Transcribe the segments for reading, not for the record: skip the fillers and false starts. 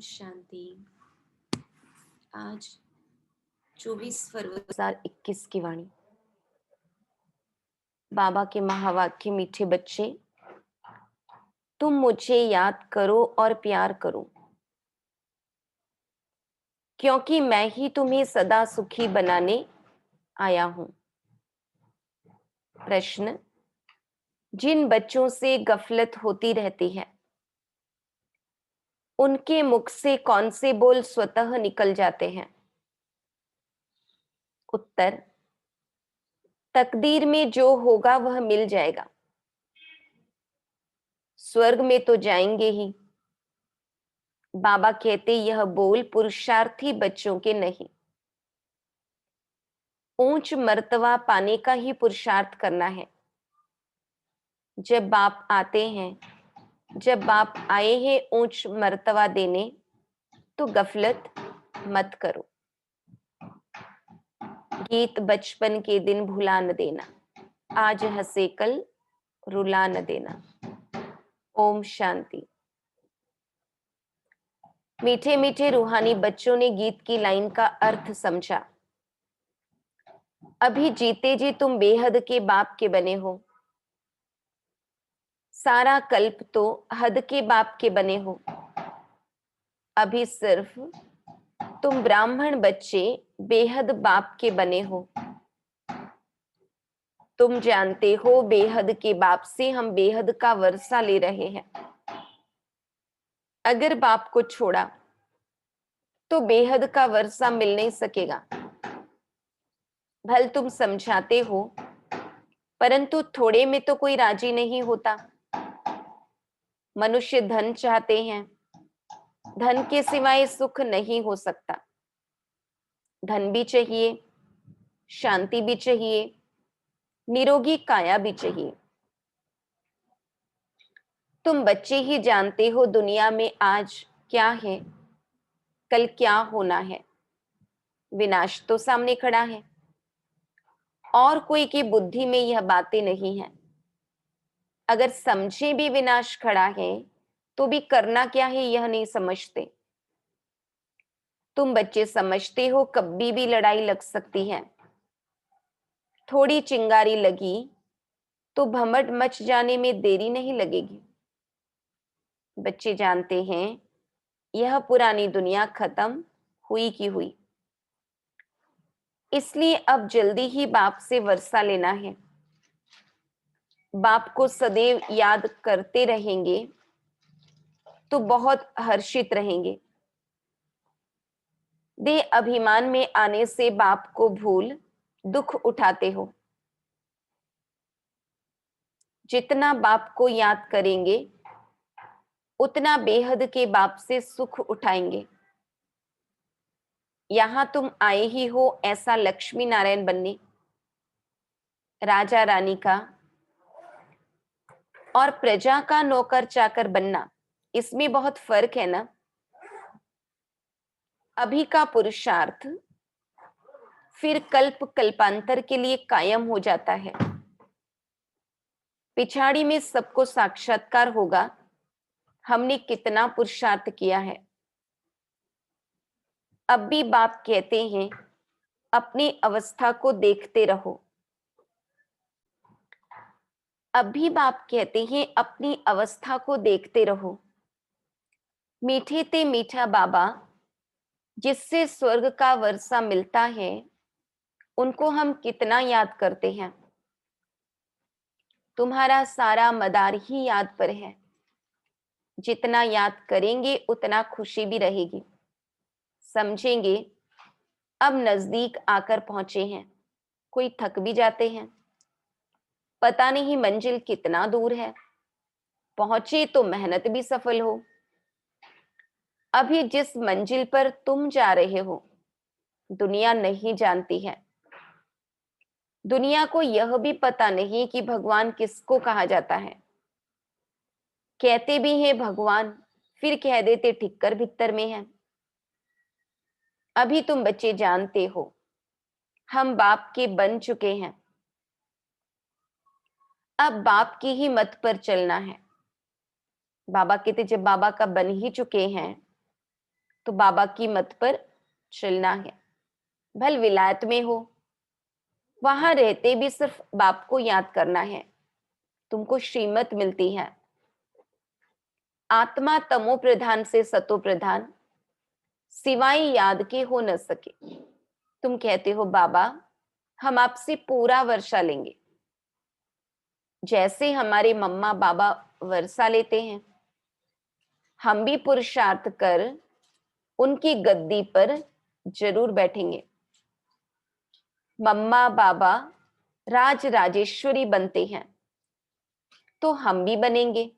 शांति। आज 24 फरवरी 2021 की वाणी। बाबा के महावाक्य। मीठे बच्चे, तुम मुझे याद करो और प्यार करो, क्योंकि मैं ही तुम्हें सदा सुखी बनाने आया हूं। प्रश्न: जिन बच्चों से गफलत होती रहती है, उनके मुख से कौन से बोल स्वतः निकल जाते हैं? उत्तर: तकदीर में जो होगा वह मिल जाएगा। स्वर्ग में तो जाएंगे ही। बाबा कहते यह बोल पुरुषार्थी बच्चों के नहीं। ऊंच मर्तबा पाने का ही पुरुषार्थ करना है। जब बाप आते हैं, जब बाप आए हैं ऊंच मर्तबा देने, तो गफलत मत करो। गीत बचपन के दिन भुला न देना, आज हंसे कल रुला न देना। ओम शांति। मीठे मीठे रूहानी बच्चों ने गीत की लाइन का अर्थ समझा। अभी जीते जी तुम बेहद के बाप के बने हो। सारा कल्प तो हद के बाप के बने हो। अभी सिर्फ तुम ब्राह्मण बच्चे बेहद बाप के बने हो। तुम जानते हो बेहद के बाप से हम बेहद का वर्षा ले रहे हैं। अगर बाप को छोड़ा तो बेहद का वर्षा मिल नहीं सकेगा। भल तुम समझाते हो, परंतु थोड़े में तो कोई राजी नहीं होता। मनुष्य धन चाहते हैं, धन के सिवाय सुख नहीं हो सकता। धन भी चाहिए, शांति भी चाहिए, निरोगी काया भी चाहिए। तुम बच्चे ही जानते हो दुनिया में आज क्या है, कल क्या होना है। विनाश तो सामने खड़ा है, और कोई की बुद्धि में यह बातें नहीं है। अगर समझे भी विनाश खड़ा है, तो भी करना क्या है यह नहीं समझते। तुम बच्चे समझते हो कभी भी लड़ाई लग सकती है। थोड़ी चिंगारी लगी तो भमट मच जाने में देरी नहीं लगेगी। बच्चे जानते हैं यह पुरानी दुनिया खत्म हुई की हुई, इसलिए अब जल्दी ही बाप से वर्षा लेना है। बाप को सदैव याद करते रहेंगे तो बहुत हर्षित रहेंगे। देह अभिमान में आने से बाप को भूल दुख उठाते हो। जितना बाप को याद करेंगे उतना बेहद के बाप से सुख उठाएंगे। यहां तुम आए ही हो ऐसा लक्ष्मी नारायण बनने, राजा रानी का और प्रजा का नौकर चाकर बनना, इसमें बहुत फर्क है ना। अभी का पुरुषार्थ फिर कल्प कल्पांतर के लिए कायम हो जाता है। पिछाड़ी में सबको साक्षात्कार होगा हमने कितना पुरुषार्थ किया है। अब भी बाप कहते हैं अपनी अवस्था को देखते रहो। अब भी बाप कहते हैं अपनी अवस्था को देखते रहो। मीठे ते मीठा बाबा जिससे स्वर्ग का वर्षा मिलता है, उनको हम कितना याद करते हैं। तुम्हारा सारा मदार ही याद पर है। जितना याद करेंगे उतना खुशी भी रहेगी। समझेंगे अब नजदीक आकर पहुंचे हैं। कोई थक भी जाते हैं, पता नहीं मंजिल कितना दूर है। पहुंचे तो मेहनत भी सफल हो। अभी जिस मंजिल पर तुम जा रहे हो दुनिया नहीं जानती है। दुनिया को यह भी पता नहीं कि भगवान किसको कहा जाता है। कहते भी हैं भगवान, फिर कह देते ठिक्कर भित्तर में है। अभी तुम बच्चे जानते हो हम बाप के बन चुके हैं। अब बाप की ही मत पर चलना है। बाबा कहते जब बाबा का बन ही चुके हैं तो बाबा की मत पर चलना है। भल विलायत में हो, वहां रहते भी सिर्फ बाप को याद करना है, तुमको श्रीमत मिलती है। आत्मा तमो प्रधान से सतो प्रधान, सिवाय याद के हो न सके। तुम कहते हो बाबा हम आपसे पूरा वर्षा लेंगे, जैसे हमारे मम्मा बाबा वर्षा लेते हैं, हम भी पुरुषार्थ कर उनकी गद्दी पर जरूर बैठेंगे। मम्मा बाबा राज राजेश्वरी बनते हैं तो हम भी बनेंगे।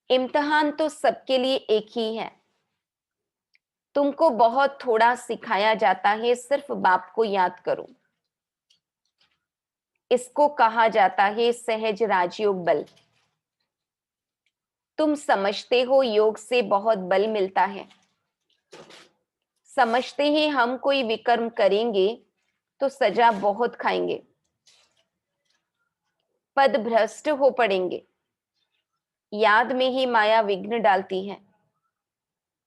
इम्तिहान तो सबके लिए एक ही है। तुमको बहुत थोड़ा सिखाया जाता है, सिर्फ बाप को याद करो। इसको कहा जाता है सहज राजयोग बल। तुम समझते हो योग से बहुत बल मिलता है, समझते हैं हम कोई विकर्म करेंगे तो सजा बहुत खाएंगे, पद भ्रष्ट हो पड़ेंगे। याद में ही माया विघ्न डालती है।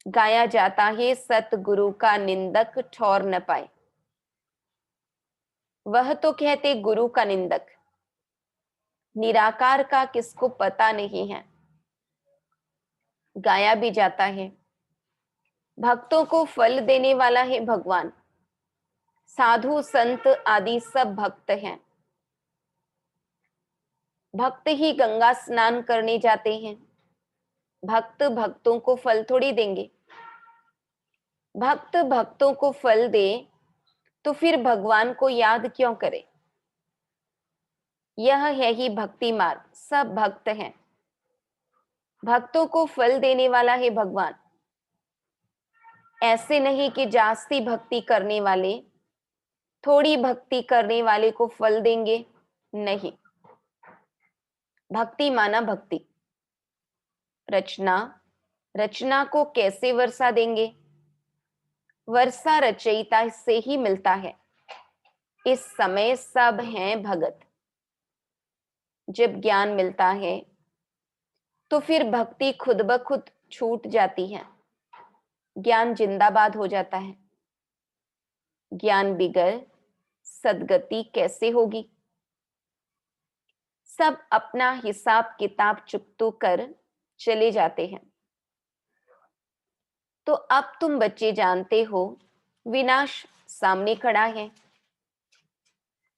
गाया जाता है सतगुरु का निंदक ठौर न पाए। वह तो कहते गुरु का निंदक, निराकार का किसको पता नहीं है। गाया भी जाता है भक्तों को फल देने वाला है भगवान। साधु संत आदि सब भक्त हैं। भक्त ही गंगा स्नान करने जाते हैं। भक्त भक्तों को फल थोड़ी देंगे। भक्त भक्तों को फल दे तो फिर भगवान को याद क्यों करे। यह है ही भक्ति मार्ग, सब भक्त हैं। भक्तों को फल देने वाला है भगवान। ऐसे नहीं कि जास्ती भक्ति करने वाले थोड़ी भक्ति करने वाले को फल देंगे, नहीं। भक्ति माना भक्ति। रचना, रचना को कैसे वर्षा देंगे। वर्षा रचयिता से ही मिलता है। इस समय सब हैं भगत। जब ज्ञान मिलता है तो फिर भक्ति खुद ब खुद छूट जाती है, ज्ञान जिंदाबाद हो जाता है। ज्ञान बिगर सदगति कैसे होगी। सब अपना हिसाब किताब चुकतो कर चले जाते हैं। तो अब तुम बच्चे जानते हो विनाश सामने खड़ा है।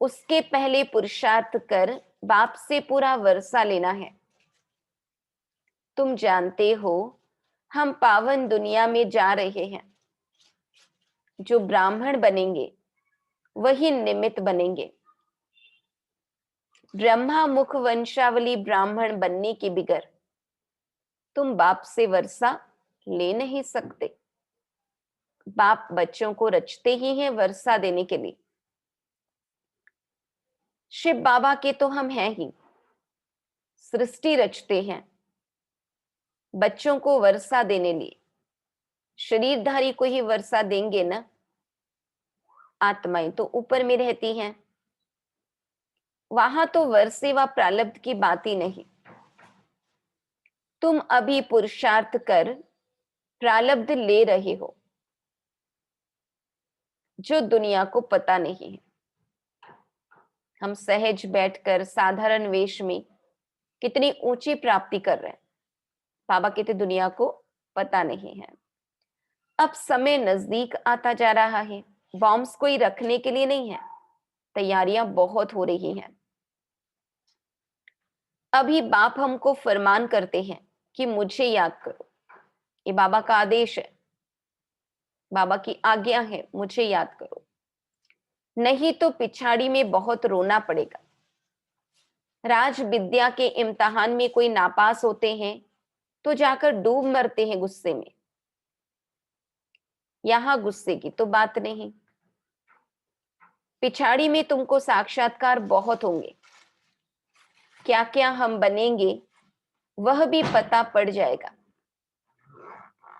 उसके पहले पुरुषार्थ कर बाप से पूरा वर्षा लेना है। तुम जानते हो हम पावन दुनिया में जा रहे हैं। जो ब्राह्मण बनेंगे वही निमित्त बनेंगे। ब्रह्मा मुख वंशावली ब्राह्मण बनने के बिगर तुम बाप से वर्षा ले नहीं सकते। बाप बच्चों को रचते ही हैं वर्षा देने के लिए। शिव बाबा के तो हम हैं ही, सृष्टि रचते हैं बच्चों को वर्षा देने लिए। शरीरधारी को ही वर्षा देंगे ना। आत्माएं तो ऊपर में रहती हैं, वहां तो वर्षे व प्रारब्ध की बात ही नहीं। तुम अभी पुरुषार्थ कर प्रारब्ध ले रहे हो जो दुनिया को पता नहीं है। हम सहज बैठकर साधारण वेश में कितनी ऊंची प्राप्ति कर रहे हैं। बाबा कहते दुनिया को पता नहीं है। अब समय नजदीक आता जा रहा है। बॉम्ब्स कोई रखने के लिए नहीं है, तैयारियां बहुत हो रही हैं। अभी बाप हमको फरमान करते हैं कि मुझे याद करो। ये बाबा का आदेश है, बाबा की आज्ञा है, मुझे याद करो, नहीं तो पिछाड़ी में बहुत रोना पड़ेगा। राज विद्या के इम्तिहान में कोई नापास होते हैं तो जाकर डूब मरते हैं गुस्से में। यहां गुस्से की तो बात नहीं। पिछाड़ी में तुमको साक्षात्कार बहुत होंगे। क्या क्या हम बनेंगे वह भी पता पड़ जाएगा।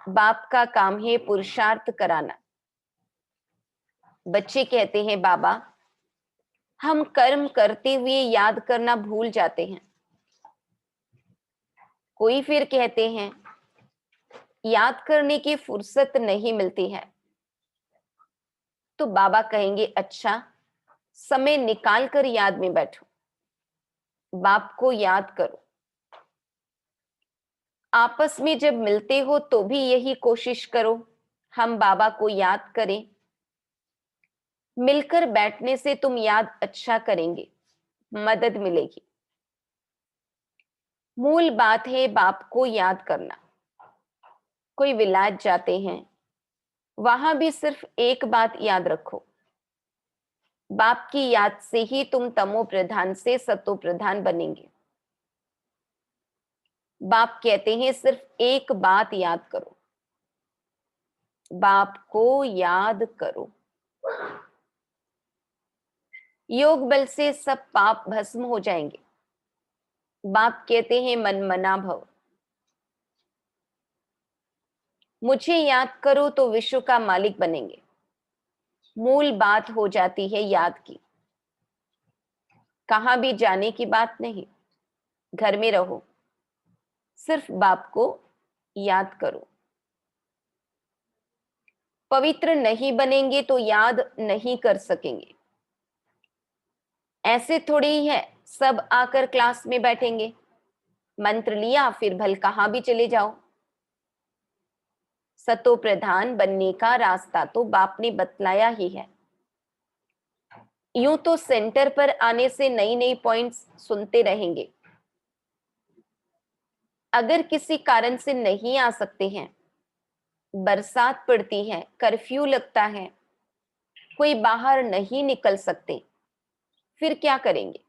बाप का काम है पुरुषार्थ कराना। बच्चे कहते हैं बाबा हम कर्म करते हुए याद करना भूल जाते हैं। कोई फिर कहते हैं याद करने की फुर्सत नहीं मिलती है, तो बाबा कहेंगे अच्छा, समय निकाल कर याद में बैठो, बाप को याद करो। आपस में जब मिलते हो तो भी यही कोशिश करो, हम बाबा को याद करें। मिलकर बैठने से तुम याद अच्छा करेंगे, मदद मिलेगी। मूल बात है बाप को याद करना। कोई विलायत जाते हैं, वहां भी सिर्फ एक बात याद रखो, बाप की याद से ही तुम तमो प्रधान से सतो प्रधान बनेंगे। बाप कहते हैं सिर्फ एक बात याद करो, बाप को याद करो। योग बल से सब पाप भस्म हो जाएंगे। बाप कहते हैं मन मना भव, मुझे याद करो तो विश्व का मालिक बनेंगे। मूल बात हो जाती है याद की, कहां भी जाने की बात नहीं, घर में रहो, सिर्फ बाप को याद करो। पवित्र नहीं बनेंगे तो याद नहीं कर सकेंगे। ऐसे थोड़ी ही है सब आकर क्लास में बैठेंगे, मंत्र लिया फिर भल कहां भी चले जाओ। सतो प्रधान बनने का रास्ता तो बाप ने बतलाया ही है। यूं तो सेंटर पर आने से नई नई पॉइंट्स सुनते रहेंगे। अगर किसी कारण से नहीं आ सकते हैं, बरसात पड़ती है, कर्फ्यू लगता है, कोई बाहर नहीं निकल सकते, फिर क्या करेंगे?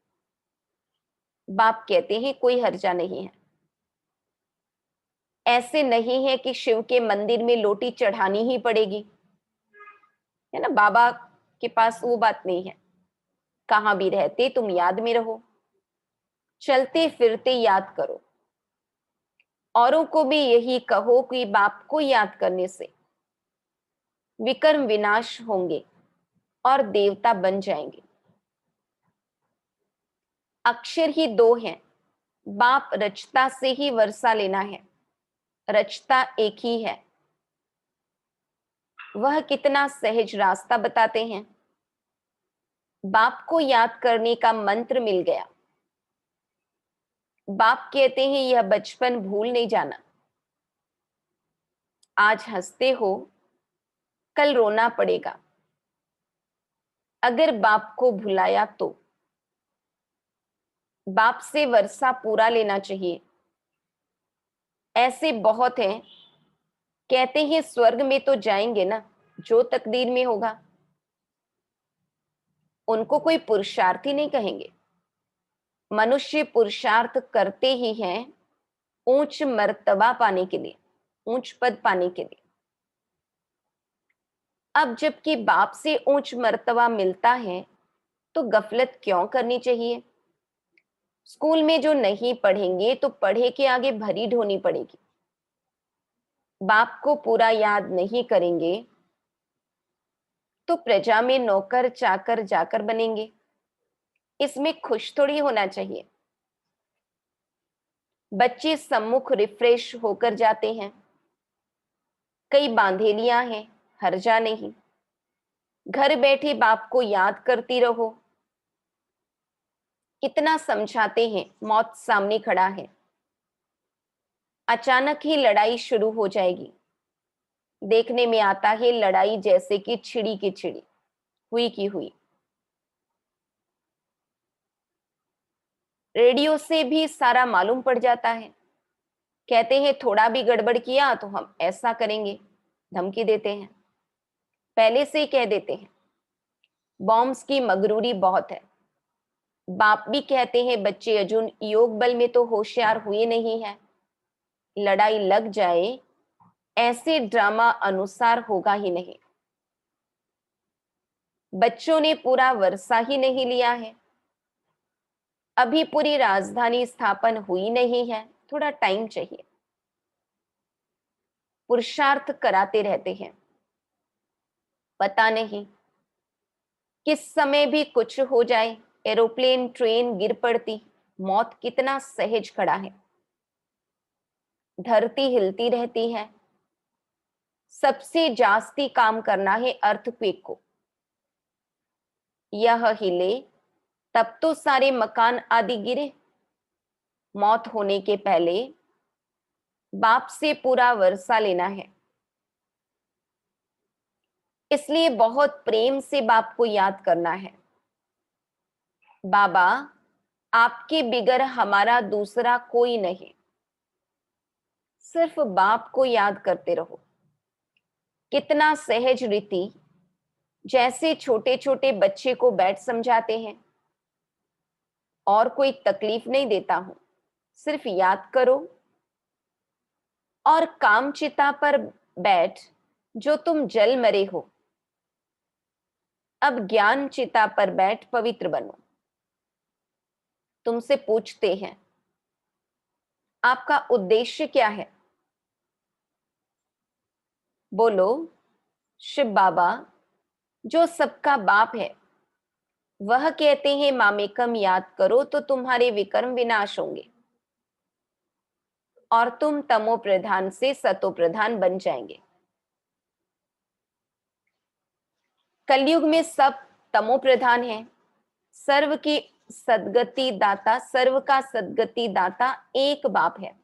बाप कहते हैं कोई हर्जा नहीं है। ऐसे नहीं है कि शिव के मंदिर में लोटी चढ़ानी ही पड़ेगी, है ना। बाबा के पास वो बात नहीं है। कहां भी रहते तुम याद में रहो, चलते फिरते याद करो। औरों को भी यही कहो कि बाप को याद करने से विकर्म विनाश होंगे और देवता बन जाएंगे। अक्षर ही दो हैं, बाप रचता से ही वर्षा लेना है, रचता एक ही है। वह कितना सहज रास्ता बताते हैं। बाप को याद करने का मंत्र मिल गया। बाप कहते हैं यह बचपन भूल नहीं जाना। आज हंसते हो, कल रोना पड़ेगा। अगर बाप को भुलाया तो बाप से वर्षा पूरा लेना चाहिए। ऐसे बहुत हैं, कहते हैं स्वर्ग में तो जाएंगे ना, जो तकदीर में होगा। उनको कोई पुरुषार्थी नहीं कहेंगे। मनुष्य पुरुषार्थ करते ही हैं ऊंच मर्तबा पाने के लिए, ऊंच पद पाने के लिए। अब जबकि बाप से ऊंच मर्तबा मिलता है तो गफलत क्यों करनी चाहिए? स्कूल में जो नहीं पढ़ेंगे तो पढ़े के आगे भरी ढोनी पड़ेगी। बाप को पूरा याद नहीं करेंगे तो प्रजा में नौकर चाकर जाकर बनेंगे। इसमें खुश थोड़ी होना चाहिए। बच्चे सम्मुख रिफ्रेश होकर जाते हैं, कई बांधेलियां हैं, हर्जा नहीं। घर बैठे बाप को याद करती रहो। कितना समझाते हैं, मौत सामने खड़ा है, अचानक ही लड़ाई शुरू हो जाएगी। देखने में आता है लड़ाई जैसे कि छिड़ी की छिड़ी, हुई की हुई। रेडियो से भी सारा मालूम पड़ जाता है। कहते हैं थोड़ा भी गड़बड़ किया तो हम ऐसा करेंगे, धमकी देते हैं, पहले से ही कह देते हैं। बॉम्ब्स की मगरूरी बहुत है। बाप भी कहते हैं बच्चे अर्जुन योग बल में तो होशियार हुए नहीं है, लड़ाई लग जाए ऐसे ड्रामा अनुसार होगा ही नहीं। बच्चों ने पूरा वर्षा ही नहीं लिया है, अभी पूरी राजधानी स्थापन हुई नहीं है, थोड़ा टाइम चाहिए। पुरुषार्थ कराते रहते हैं, पता नहीं किस समय भी कुछ हो जाए, एरोप्लेन ट्रेन गिर पड़ती, मौत कितना सहज खड़ा है। धरती हिलती रहती है, सबसे जास्ती काम करना है अर्थक्वेक को। यह हिले तब तो सारे मकान आदि गिरे। मौत होने के पहले बाप से पूरा वर्षा लेना है। इसलिए बहुत प्रेम से बाप को याद करना है। बाबा, आपके बिगर हमारा दूसरा कोई नहीं। सिर्फ बाप को याद करते रहो। कितना सहज रीति, जैसे छोटे छोटे बच्चे को बैठ समझाते हैं। और कोई तकलीफ नहीं देता हूं, सिर्फ याद करो। और कामचिता पर बैठ जो तुम जल मरे हो, अब ज्ञान चिता पर बैठ पवित्र बनो। तुमसे पूछते हैं, आपका उद्देश्य क्या है? बोलो, शिव बाबा जो सबका बाप है वह कहते हैं मामेकम याद करो तो तुम्हारे विकर्म विनाश होंगे और तुम तमो प्रधान से सतो प्रधान बन जाएंगे। कलयुग में सब तमो प्रधान है। सर्व की सदगति दाता, सर्व का सदगति दाता एक बाप है।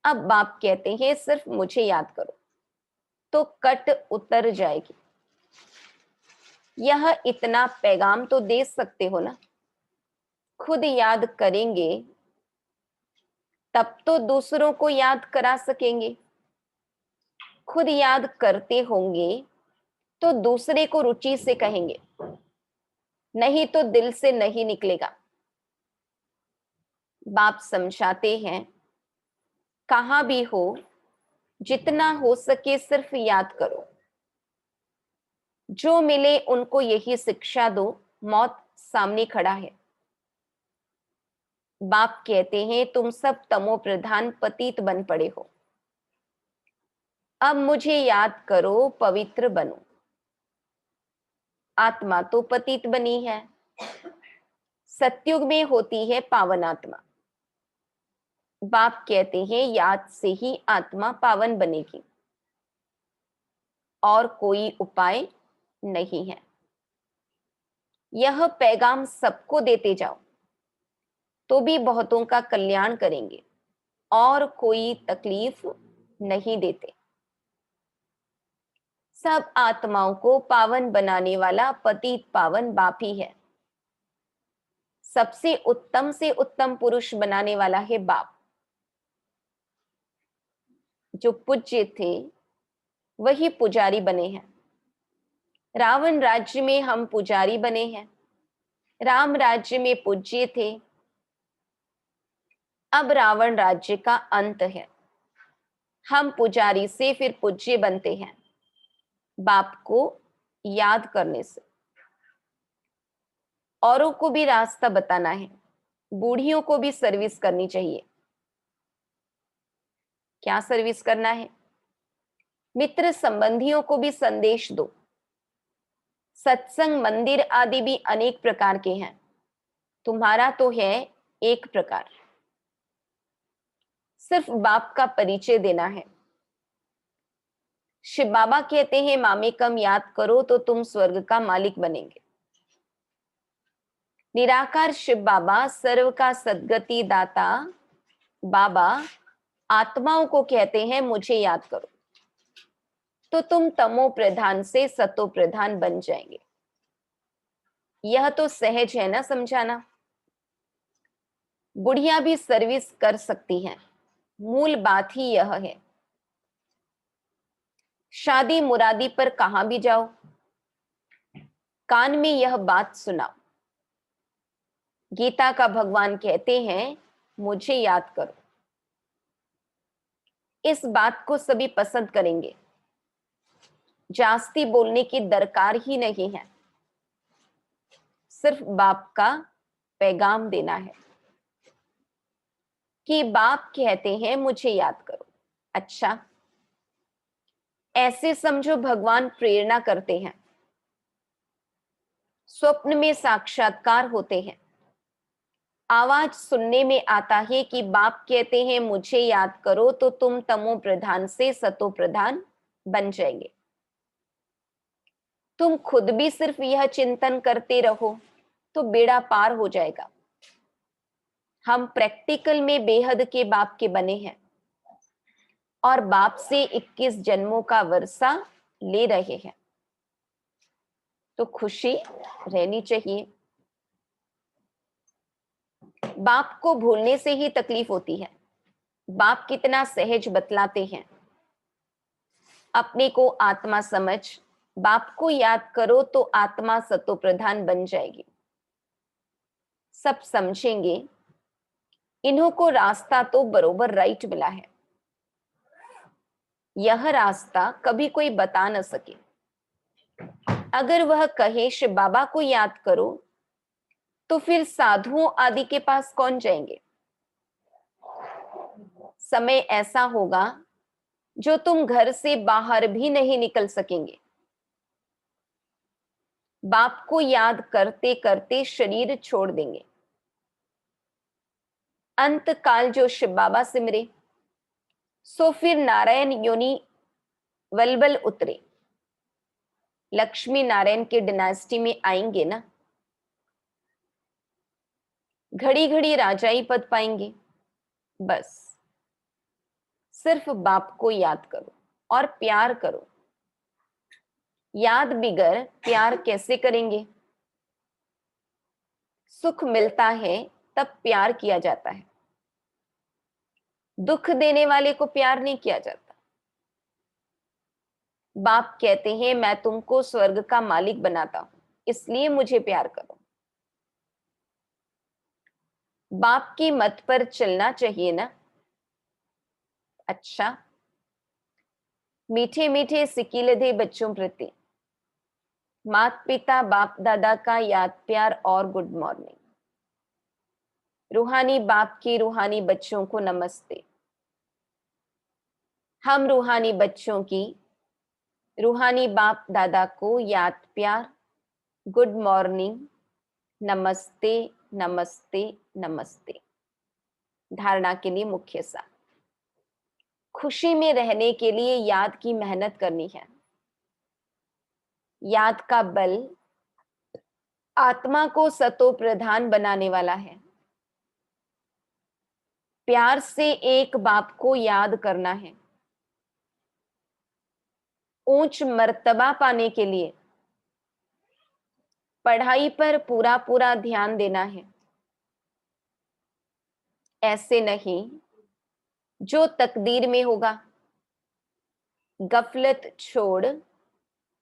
अब बाप कहते हैं सिर्फ मुझे याद करो तो कट उतर जाएगी। यह इतना पैगाम तो दे सकते हो ना। खुद याद करेंगे तब तो दूसरों को याद करा सकेंगे। खुद याद करते होंगे तो दूसरे को रुचि से कहेंगे, नहीं तो दिल से नहीं निकलेगा। बाप समझाते हैं, कहां भी हो जितना हो सके सिर्फ याद करो। जो मिले उनको यही शिक्षा दो। मौत सामने खड़ा है। बाप कहते हैं तुम सब तमो प्रधान पतित बन पड़े हो, अब मुझे याद करो, पवित्र बनो। आत्मा तो पतित बनी है, सतयुग में होती है पावन आत्मा। बाप कहते हैं याद से ही आत्मा पावन बनेगी और कोई उपाय नहीं है। यह पैगाम सबको देते जाओ तो भी बहुतों का कल्याण करेंगे और कोई तकलीफ नहीं देते। सब आत्माओं को पावन बनाने वाला पतित पावन बाप ही है। सबसे उत्तम से उत्तम पुरुष बनाने वाला है बाप। जो पूज्य थे वही पुजारी बने हैं। रावण राज्य में हम पुजारी बने हैं, राम राज्य में पूज्य थे। अब रावण राज्य का अंत है। हम पुजारी से फिर पूज्य बनते हैं, बाप को याद करने से। औरों को भी रास्ता बताना है। बूढ़ियों को भी सर्विस करनी चाहिए। क्या सर्विस करना है? मित्र संबंधियों को भी संदेश दो। सत्संग मंदिर आदि भी अनेक प्रकार के हैं, तुम्हारा तो है एक प्रकार। सिर्फ बाप का परिचय देना है। शिव बाबा कहते हैं मामेकम याद करो तो तुम स्वर्ग का मालिक बनेंगे। निराकार शिव बाबा सर्व का सद्गति दाता बाबा आत्माओं को कहते हैं मुझे याद करो तो तुम तमो प्रधान से सतो प्रधान बन जाएंगे। यह तो सहज है ना समझाना। बुढ़िया भी सर्विस कर सकती हैं, मूल बात ही यह है। शादी मुरादी पर कहां भी जाओ, कान में यह बात सुनाओ। गीता का भगवान कहते हैं मुझे याद करो। इस बात को सभी पसंद करेंगे। जास्ती बोलने की दरकार ही नहीं है, सिर्फ बाप का पैगाम देना है कि बाप कहते हैं मुझे याद करो। अच्छा, ऐसे समझो भगवान प्रेरणा करते हैं, स्वप्न में साक्षात्कार होते हैं। आवाज सुनने में आता है कि बाप कहते हैं मुझे याद करो तो तुम तमो प्रधान से सतो प्रधान बन जाएंगे। तुम खुद भी सिर्फ यह चिंतन करते रहो तो बेड़ा पार हो जाएगा। हम प्रैक्टिकल में बेहद के बाप के बने हैं और बाप से 21 जन्मों का वर्षा ले रहे हैं, तो खुशी रहनी चाहिए। बाप को भूलने से ही तकलीफ होती है। बाप कितना सहज बतलाते हैं, अपने को आत्मा समझ, बाप को याद करो तो आत्मा सतो प्रधान बन जाएगी। सब समझेंगे इन्हों को रास्ता तो बरोबर राइट मिला है। यह रास्ता कभी कोई बता न सके। अगर वह कहे शिव बाबा को याद करो तो फिर साधुओं आदि के पास कौन जाएंगे। समय ऐसा होगा जो तुम घर से बाहर भी नहीं निकल सकेंगे। बाप को याद करते करते शरीर छोड़ देंगे। अंत काल जो शिव बाबा सिमरे सो फिर नारायण योनि वलबल उतरे। लक्ष्मी नारायण के डिनास्टी में आएंगे ना, घड़ी घड़ी राजाई पद पाएंगे। बस सिर्फ बाप को याद करो और प्यार करो। याद बिगर प्यार कैसे करेंगे। सुख मिलता है तब प्यार किया जाता है, दुख देने वाले को प्यार नहीं किया जाता। बाप कहते हैं मैं तुमको स्वर्ग का मालिक बनाता हूं, इसलिए मुझे प्यार करो। बाप की मत पर चलना चाहिए ना। अच्छा, मीठे मीठे सिकीलधे बच्चों प्रति माता पिता बाप दादा का याद प्यार और गुड मॉर्निंग। रूहानी बाप की रूहानी बच्चों को नमस्ते। हम रूहानी बच्चों की रूहानी बाप दादा को याद प्यार गुड मॉर्निंग, नमस्ते नमस्ते नमस्ते। धारणा के लिए मुख्य सार, खुशी में रहने के लिए याद की मेहनत करनी है। याद का बल आत्मा को सतो प्रधान बनाने वाला है। प्यार से एक बाप को याद करना है। ऊंच मर्तबा पाने के लिए पढ़ाई पर पूरा पूरा ध्यान देना है। ऐसे नहीं जो तकदीर में होगा। गफलत छोड़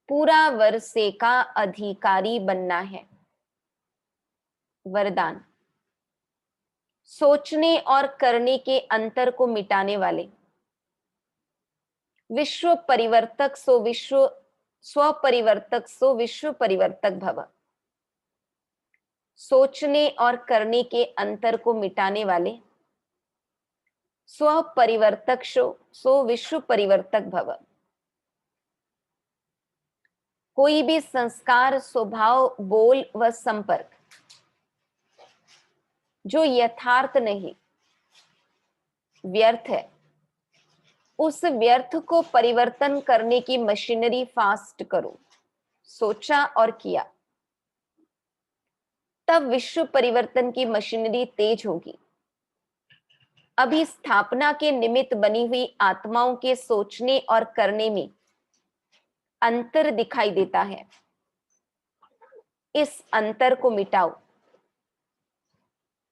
पूरा वर्षे का अधिकारी बनना है। वरदान, सोचने और करने के अंतर को मिटाने वाले विश्व परिवर्तक सो विश्व स्व परिवर्तक सो विश्व परिवर्तक भव। सोचने और करने के अंतर को मिटाने वाले स्व परिवर्तक सो विश्व परिवर्तक भव। कोई भी संस्कार, स्वभाव, बोल व संपर्क जो यथार्थ नहीं, व्यर्थ है, उस व्यर्थ को परिवर्तन करने की मशीनरी फास्ट करो। सोचा और किया, तब विश्व परिवर्तन की मशीनरी तेज होगी। अभी स्थापना के निमित्त बनी हुई आत्माओं के सोचने और करने में अंतर दिखाई देता है। इस अंतर को मिटाओ,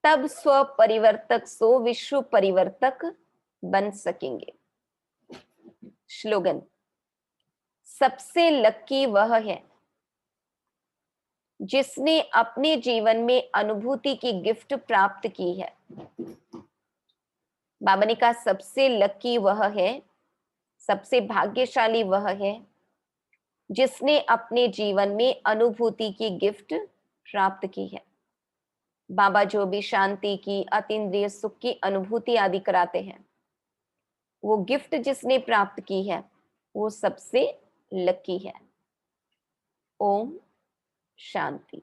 तब स्व परिवर्तक सो विश्व परिवर्तक बन सकेंगे। स्लोगन, सबसे लक्की वह है जिसने अपने जीवन में अनुभूति की गिफ्ट प्राप्त की है। बाबा ने कहा सबसे लक्की वह है, सबसे भाग्यशाली वह है जिसने अपने जीवन में अनुभूति की गिफ्ट प्राप्त की है। बाबा जो भी शांति की, अतीन्द्रिय सुख की अनुभूति आदि कराते हैं, वो गिफ्ट जिसने प्राप्त की है वो सबसे लकी है। ओम शांति।